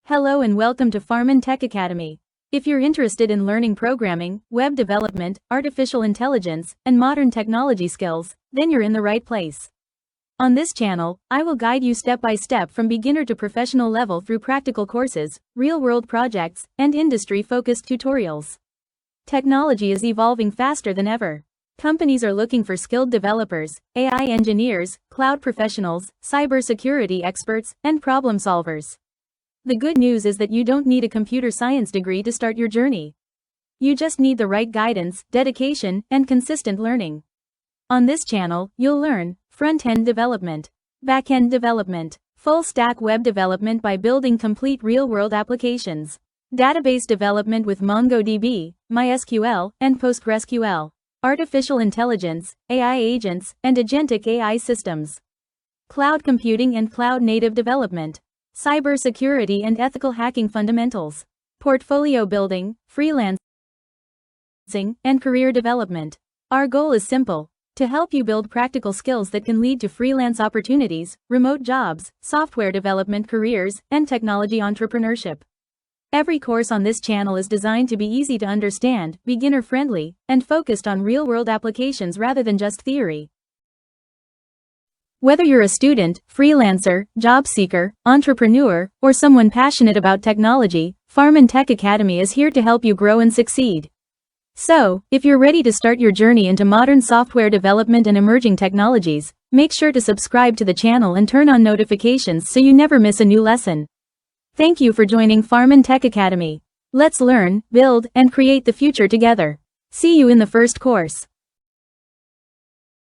Hello and welcome to Farman Tech Academy. If you're interested in learning programming, web development, artificial intelligence, and modern technology skills, then you're in the right place. On this channel, I will guide you step by step from beginner to professional level through practical courses, real-world projects, and industry-focused tutorials. Technology is evolving faster than ever. Companies are looking for skilled developers, AI engineers, cloud professionals, cybersecurity experts, and problem solvers. The good news is that you don't need a computer science degree to start your journey. You just need the right guidance, dedication, and consistent learning. On this channel, you'll learn front-end development, back-end development, full-stack web development by building complete real-world applications, database development with MongoDB, MySQL, and PostgreSQL, artificial intelligence, AI agents, and Agentic AI systems, cloud computing and cloud-native development, cybersecurity and ethical hacking fundamentals, portfolio building, freelancing, and career development. Our goal is simple: to help you build practical skills that can lead to freelance opportunities, remote jobs, software development careers, and technology entrepreneurship. Every course on this channel is designed to be easy to understand, beginner-friendly, and focused on real-world applications rather than just theory. Whether you're a student, freelancer, job seeker, entrepreneur, or someone passionate about technology, Farman Tech Academy is here to help you grow and succeed. So, if you're ready to start your journey into modern software development and emerging technologies, make sure to subscribe to the channel and turn on notifications so you never miss a new lesson. Thank you for joining Farman Tech Academy. Let's learn, build, and create the future together. See you in the first course.